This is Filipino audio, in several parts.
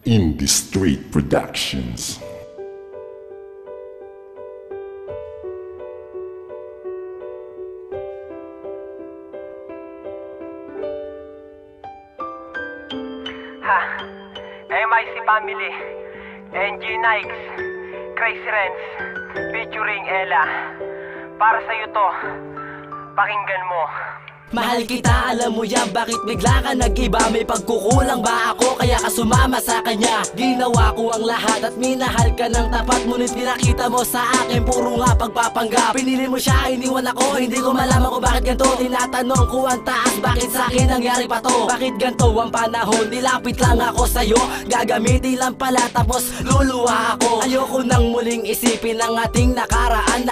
Indie Street Productions. MIC Family, NG Nikes, Crazy Rents, featuring Ella. Para sa'yo to, pakinggan mo. Mahal kita, alam mo yan, bakit bigla ka nag-iba? May pagkukulang ba ako, kaya ka sumama sa kanya? Ginawa ko ang lahat at minahal ka ng tapat, ngunit pinakita mo sa akin, puro nga pagpapanggap. Pinili mo siya, iniwan ako, hindi ko malaman kung bakit ganito. Tinatanong ko ang taas, bakit sa akin nangyari pa to? Bakit ganito ang panahon, nilapit lang ako sa'yo, gagamitin lang pala tapos luluha ako. Ayoko nang muling isipin ang ating nakaraan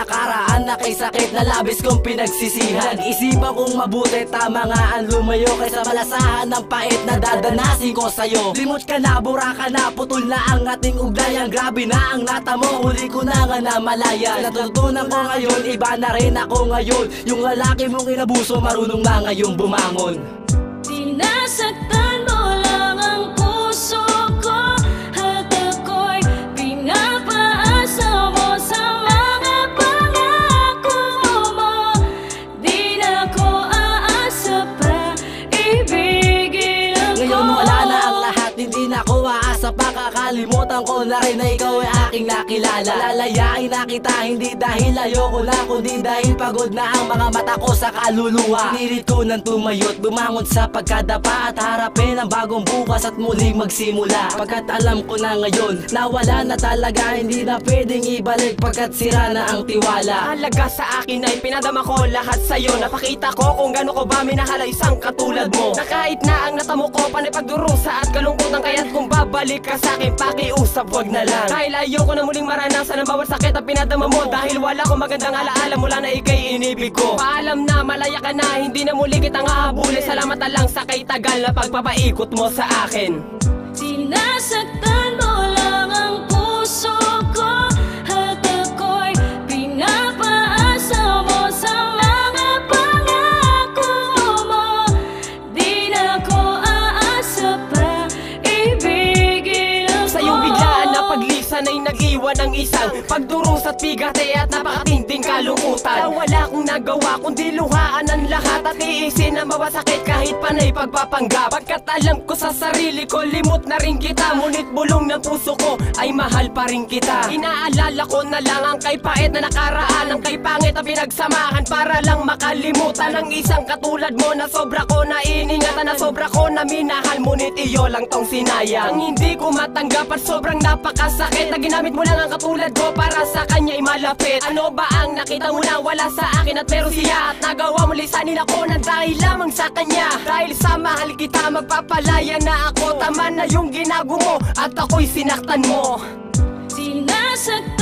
na kay sakit na labis kong pinagsisihan. Isipan kong mabuti, tama nga ang lumayo kaysa malasahan ng pait na dadanasin ko sa'yo. Limot ka na, bura ka na, putol na ang ating ugnayan. Grabe na ang natamo, huli ko na nga na malaya. Natutunan ko ngayon, iba na rin ako ngayon. Yung lalaki mong inabuso, marunong na ngayong bumangon. Sinasaktan mo lang ang puso ko, at ako'y pinapaasa mo sa mga pangako mo. Di na ko aasa pa, ibigin ako. Ngayon wala na ang lahat, hindi na ko aasa pa. Kakalimutan ko na rin na ikaw ay aking nakilala. Lalayain na kita, hindi dahil ayoko na, kundi dahil pagod na ang mga mata ko sa kaluluwa. Pinilit ko nang tumayot, bumangon sa pagkadapa, at harapin ang bagong bukas at muling magsimula. Pagkat alam ko na ngayon, nawala na talaga, hindi na pwedeng ibalik pagkat sira na ang tiwala. Halaga sa akin ay pinadama ko lahat sa'yo. Napakita ko kung gano'n ko ba minahal isang katulad mo, na kahit na ang natamo ko panay pagdurusa at kalungkutan, kaya't kung babalik ka sa'kin, pakiusap wag na lang. Dahil ayoko na muling maranasan ang bawat sakit at pinadama mo, dahil wala akong magandang alaala mula na ika'y inibig ko. Paalam na, malaya ka na, hindi na muli kitang hahabulin. Salamat na lang sa kay tagal na pagpapaikot mo sa akin. Sinasaktan mo lang ang puso ko, at ako'y pinapaasa mo sa mga pangako mo. Di na ko aasa pa, ibigin ako. Sa iyong biglaan na paglisan ay nag-iwan ng isang pagdurus at bigate at napakatinding kalungkutan, na wala akong nagawa kundi luhaan ang lahat at iisin ang bawat sakit kahit panay pagpapanggap. Pagkat alam ko sa sarili ko, limot na rin kita, ngunit bulong ng puso ko ay mahal pa rin kita. Inaalala ko na lang ang kay pait na nakaraan, ang kay pangit na pinagsamahan, para lang makalimutan ang isang katulad mo na sobra ko na iningatan, na sobra ko na minahal, ngunit iyo lang tong sinayang. Ang hindi ko matanggap at sobrang napakasakit, na ginamit mo lang ang katulad ko para sa kanya'y malapit. Ano ba ang nakita mo na wala sa akin at meron siya, at nagawa mo lisanin ako ng dahil lamang sa kanya? Dahil sa mahal kita, magpapalaya na ako. Tama na yung ginago mo at ako'y sinaktan mo. Sinasaktan